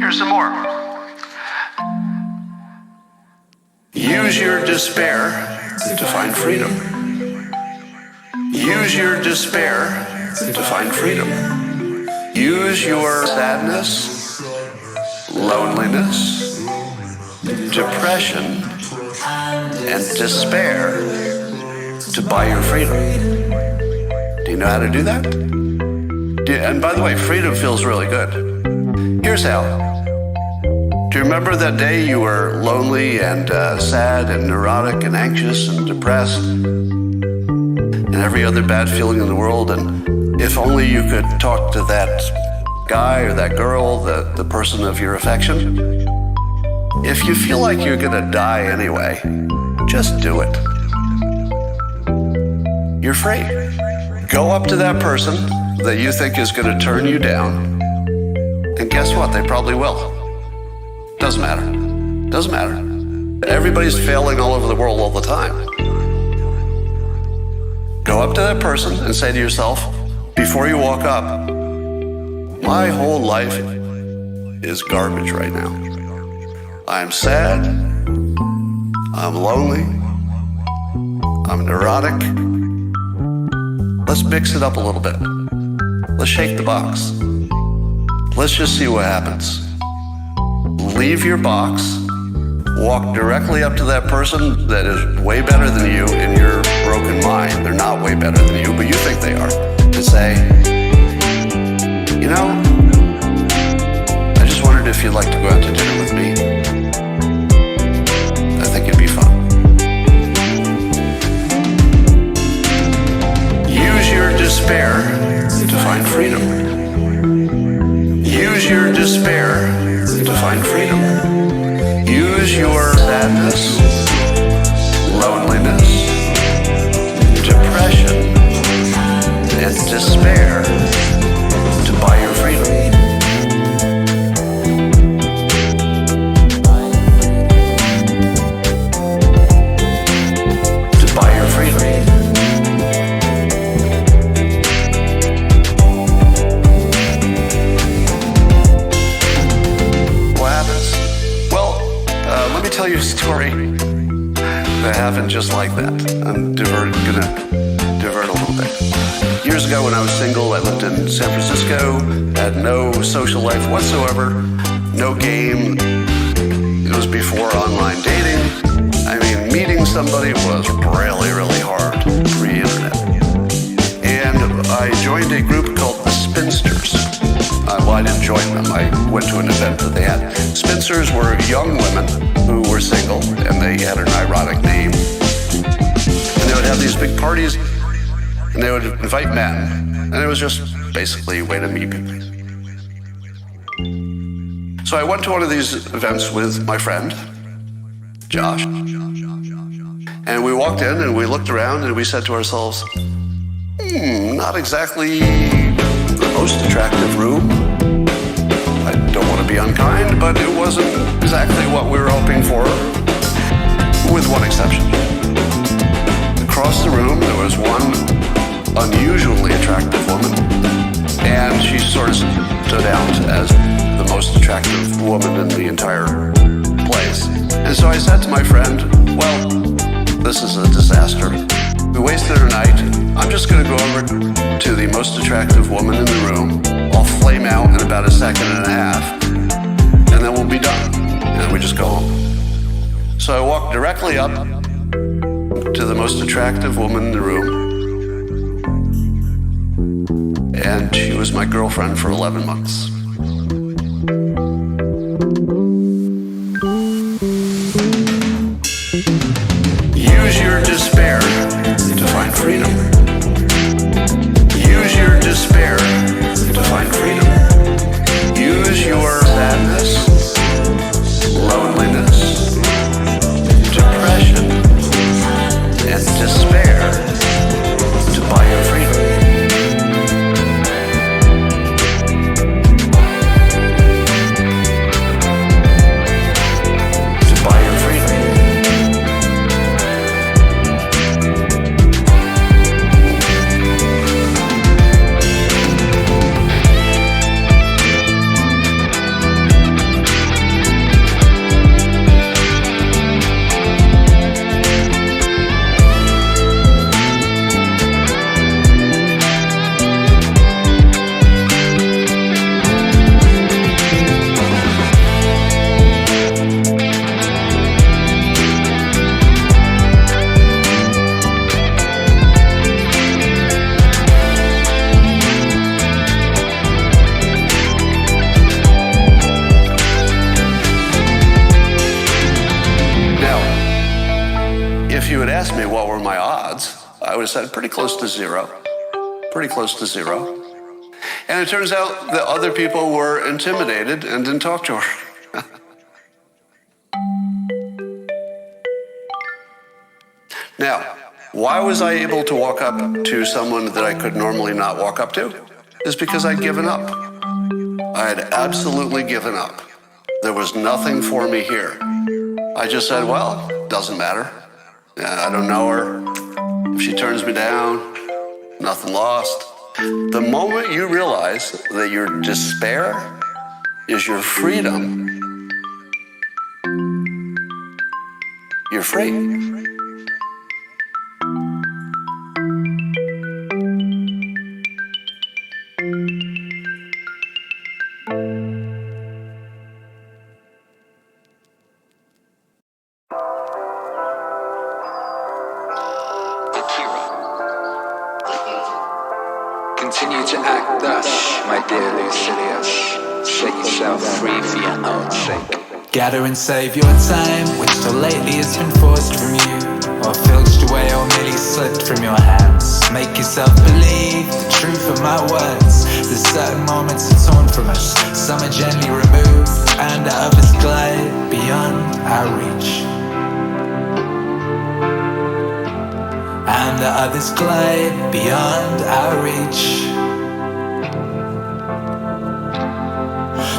Here's some more. Use your despair to find freedom. Use your despair to find freedom. Use your sadness, loneliness, depression, and despair to buy your freedom. Do you know how to do that? And by the way, freedom feels really good. Here's how. Do you remember that day you were lonely and sad and neurotic and anxious and depressed and every other bad feeling in the world? And if only you could talk to that guy or that girl, the person of your affection. If you feel like you're gonna die anyway, just do it. You're free. Go up to that person that you think is gonna turn you down, and guess what? They probably will. Doesn't matter. Doesn't matter. Everybody's failing all over the world all the time. Go up to that person and say to yourself, before you walk up, my whole life is garbage right now. I'm sad. I'm lonely. I'm neurotic. Let's mix it up a little bit. Let's shake the box. Let's just see what happens. Leave your box, walk directly up to that person that is way better than you in your broken mind. They're not way better than you, but you think they are. And say, you know, I just wondered if you'd like to go out to dinner with me. I think it'd be fun. Use your despair to find freedom. Use your despair to find freedom. Use your sadness, loneliness, depression, and despair to buy your freedom. To buy your freedom. Tell you a story that happened just like that. I'm gonna divert a little bit. Years ago when I was single, I lived in San Francisco, had no social life whatsoever, no game. It was before online dating. I mean, meeting somebody was really, really hard pre-internet. And I joined a group called the Spinsters. Well, I didn't join them. I went to an event that they had. Spinsters were young women who were single, and they had an ironic name. And they would have these big parties, and they would invite men. And it was just basically a way to meet people. So I went to one of these events with my friend, Josh. And we walked in, and we looked around, and we said to ourselves, not exactly the most attractive room. I don't want to be unkind, but it wasn't exactly what we were hoping for, with one exception. Across the room, there was one unusually attractive woman, and she sort of stood out as the most attractive woman in the entire place. And so I said to my friend, well, this is a disaster. We wasted our night. I'm just going to go over to the most attractive woman in the room. I'll flame out in about a second and a half, and then we'll be done. And then we just go home. So I walked directly up to the most attractive woman in the room, and she was my girlfriend for 11 months. Use your despair to find freedom. Use your despair to find freedom. Use your sadness, loneliness, depression, and despair to buy your freedom. odds, I would have said pretty close to zero. Pretty close to zero. And it turns out that other people were intimidated and didn't talk to her. Now, why was I able to walk up to someone that I could normally not walk up to? It's because I'd given up. I had absolutely given up. There was nothing for me here. I just said, well, doesn't matter. I don't know her. If she turns me down, nothing lost. The moment you realize that your despair is your freedom, you're free. Continue to act thus, my dear Lucilius. Set yourself free for your own sake. Gather and save your time, which till lately has been forced from you, or filched away or merely slipped from your hands. Make yourself believe the truth of my words. There's certain moments are torn from us, some are gently removed, and others glide beyond our reach. And the others glide beyond our reach.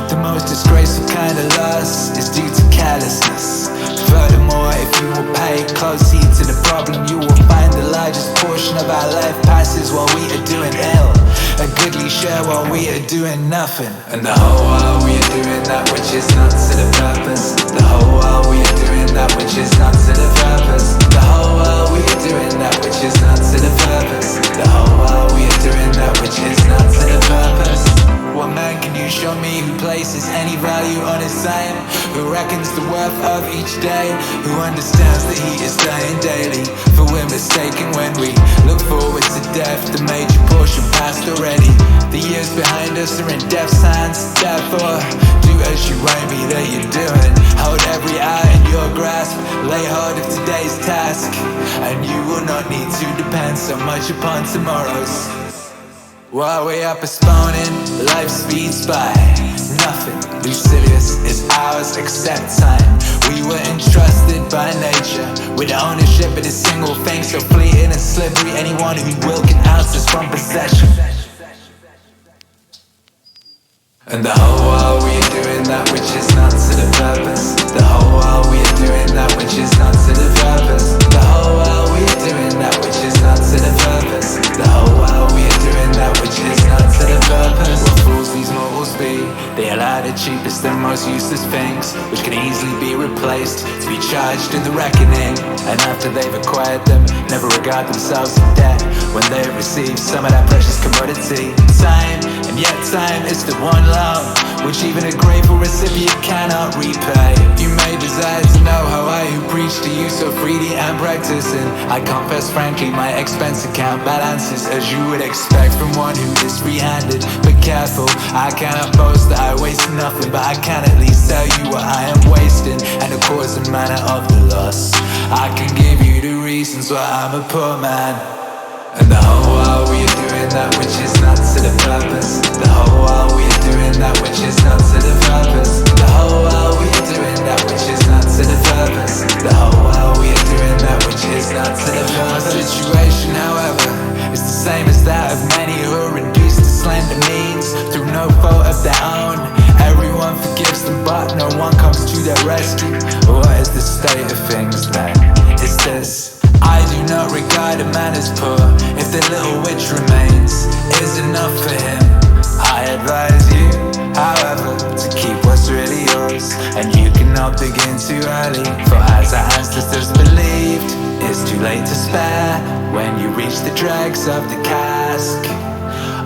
The most disgraceful kind of loss is due to carelessness. Furthermore, if you will pay close heed to the problem, you will find the largest portion of our life passes while we are doing ill, a goodly share while we are doing nothing. And the whole while we are doing that which is not to the purpose. The whole while we are doing that which is not to the purpose. The whole while we are doing that which is not to the purpose. The whole while we are doing that which is not to the purpose. What man can you show me who places any value on his time? Who reckons the worth of each day? Who understands that he is dying daily? For we're mistaken when we look forward to death. The major portion passed already. The years behind us are in death's hands. Therefore, do as you won't be that you're doing. Hold every hour in your grasp. Lay hold of today's task, and you will not need to depend so much upon tomorrow's. While we are postponing, life speeds by. Nothing, Lucilius, is ours except time. We were entrusted by nature with ownership of a single thing so fleeting and slippery. Anyone who will can oust us from possession. And the whole while we are doing that which is not to the purpose. The whole while we are doing that which is not to the purpose. The whole while we are doing that which is not to the purpose. The whole while we are doing that which is not to the purpose. What fools these mortals be? They allow the cheapest and most useless things, which can easily be replaced, to be charged in the reckoning. And after they've acquired them, never regard themselves in debt when they've received some of that precious commodity, time. And yet time is the one loan which even a grateful recipient cannot repay. You may desire to know how I who preach to you so freely and practicing. I confess frankly my expense account balances as you would expect from one who is free-handed. But careful, I cannot boast that I waste nothing, but I can at least tell you what I am wasting and the cause and manner of the loss. I can give you the reasons why I'm a poor man. And the whole while we are doing that which is not to the purpose. The whole while we are doing that which is not to the purpose. The whole while we are doing that which is not to the purpose. The whole while we are doing that which is not to the purpose. My situation, however, is the same as that of many who are reduced to slender means through no fault of their own. Everyone forgives them, but no one comes to their rescue. What is the state of things then? It's this: I do not regard a man as poor if the little which remains is enough for him. I advise you, however, to keep what's really yours, and you cannot begin too early, for as our ancestors believed, it's too late to spare when you reach the dregs of the cask.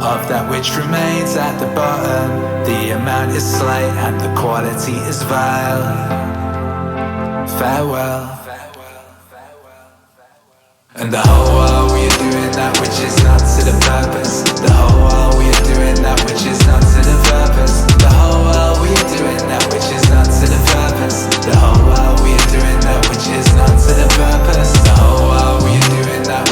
Of that which remains at the bottom, the amount is slight and the quality is vile. Farewell. And the whole while we are doing that which is not to the purpose. The whole while we are doing that which is not to the purpose. The whole while we are doing that which is not to the purpose. The whole while we are doing that which is not to the purpose. The whole while we are doing that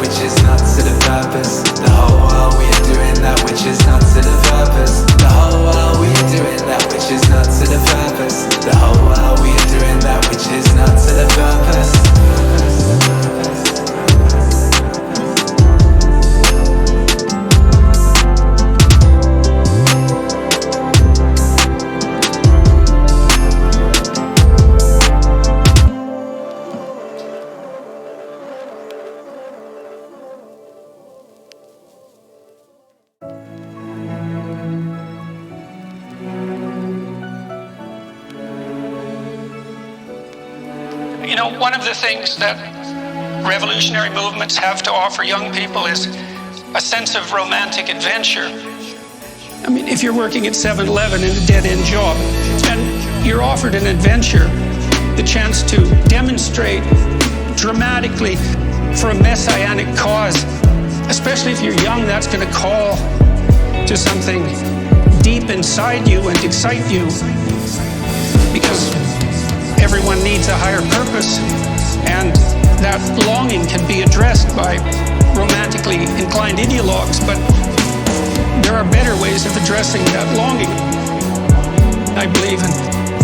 You know, one of the things that revolutionary movements have to offer young people is a sense of romantic adventure. I mean, if you're working at 7-Eleven in a dead-end job and you're offered an adventure, the chance to demonstrate dramatically for a messianic cause, especially if you're young, that's going to call to something deep inside you and excite you, because everyone needs a higher purpose, and that longing can be addressed by romantically inclined ideologues, but there are better ways of addressing that longing, I believe, and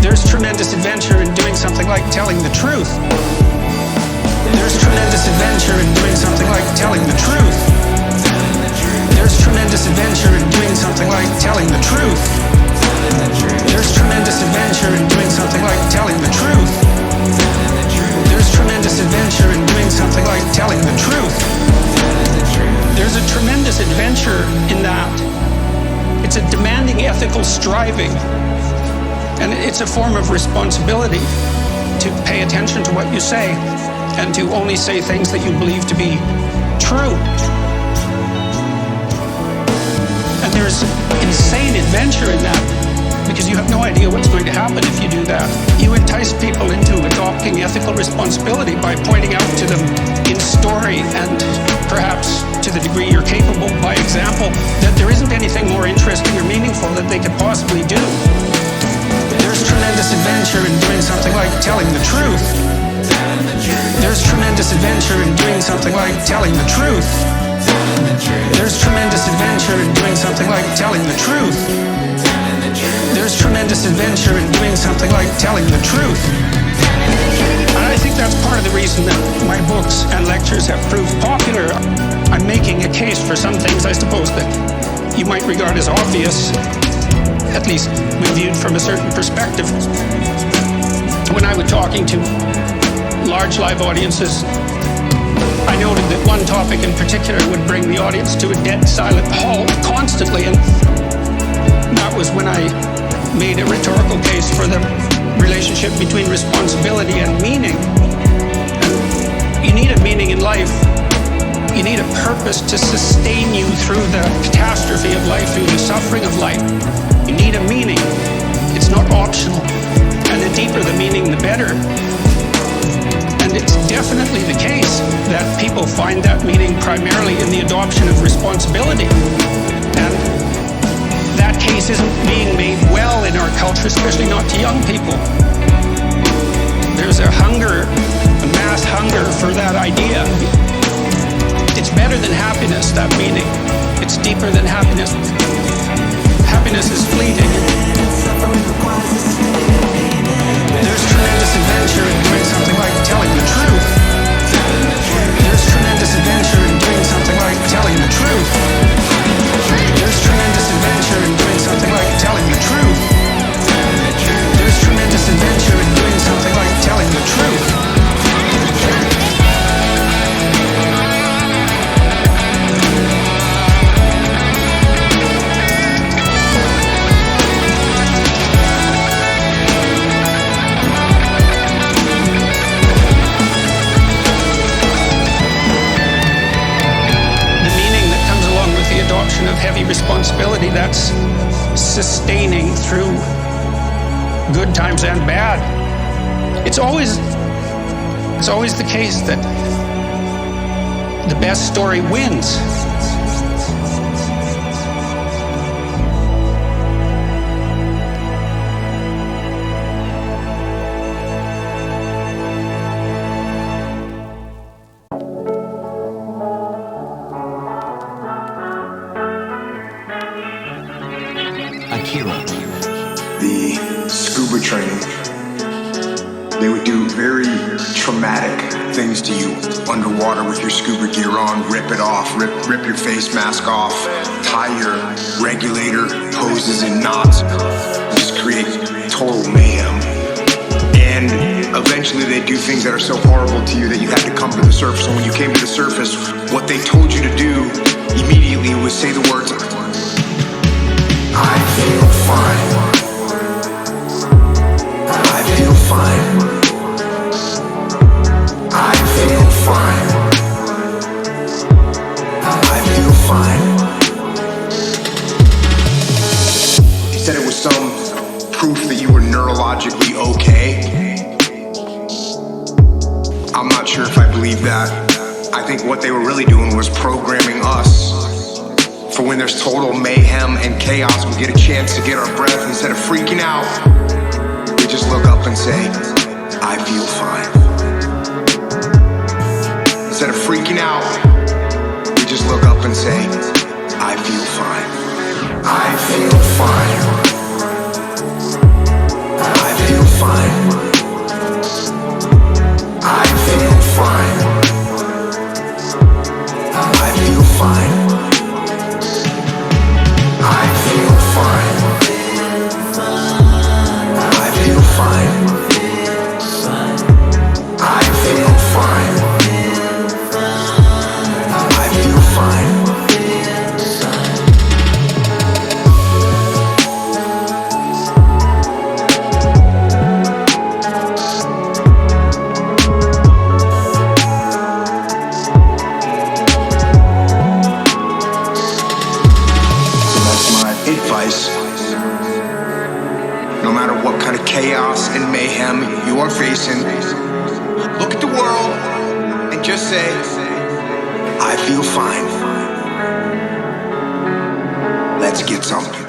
there's tremendous adventure in doing something like telling the truth. There's tremendous adventure in doing something like telling the truth. There's tremendous adventure in doing something like telling the truth. There's tremendous adventure in doing something like telling the truth. There's tremendous adventure in doing something like telling the truth. There's a tremendous adventure in that. It's a demanding ethical striving, and it's a form of responsibility to pay attention to what you say and to only say things that you believe to be true. And there's insane adventure in that, because you have no idea what's going to happen if you do that. You entice people into adopting ethical responsibility by pointing out to them in story, and perhaps to the degree you're capable by example, that there isn't anything more interesting or meaningful that they could possibly do. There's tremendous adventure in doing something like telling the truth. There's tremendous adventure in doing something like telling the truth. There's tremendous adventure in doing something like telling the truth. There's tremendous adventure in doing something like telling the truth. And I think that's part of the reason that my books and lectures have proved popular. I'm making a case for some things, I suppose, that you might regard as obvious, at least when viewed from a certain perspective. When I was talking to large live audiences, I noted that one topic in particular would bring the audience to a dead silent halt constantly, and that was when I made a rhetorical case for the relationship between responsibility and meaning. You need a meaning in life. You need a purpose to sustain you through the catastrophe of life, through the suffering of life. You need a meaning. It's not optional. And the deeper the meaning, the better. And it's definitely the case that people find that meaning primarily in the adoption of responsibility. And that case isn't being made well in our culture, especially not to young people. There's a hunger, a mass hunger for that idea. It's better than happiness, that meaning. It's deeper than happiness. Happiness is fleeting. There's tremendous adventure in doing something like telling the truth. There's tremendous adventure in doing something like telling the truth. There's tremendous adventure in doing something like telling the truth. There's tremendous adventure in doing something like telling the truth. Of heavy responsibility, that's sustaining through good times and bad. It's always the case that the best story wins. Akira. The scuba training, they would do very traumatic things to you underwater with your scuba gear on, rip it off, rip your face mask off, tie your regulator hoses in knots, just create total mayhem. And eventually they do things that are so horrible to you that you had to come to the surface. And when you came to the surface, what they told you to do immediately was say the words, I feel fine. I feel fine. that you were neurologically okay. I'm not sure if I believe that. I think what they were really doing was programming us for when there's total mayhem and chaos, we get a chance to get our breath. Instead of freaking out, we just look up and say, I feel fine. Instead of freaking out, we just look up and say, I feel fine. I feel fine. I feel fine. I feel fine. I feel fine. I feel fine. I feel fine. I feel fine. I feel fine. No matter what kind of chaos and mayhem you are facing, look at the world and just say, I feel fine. Let's get something.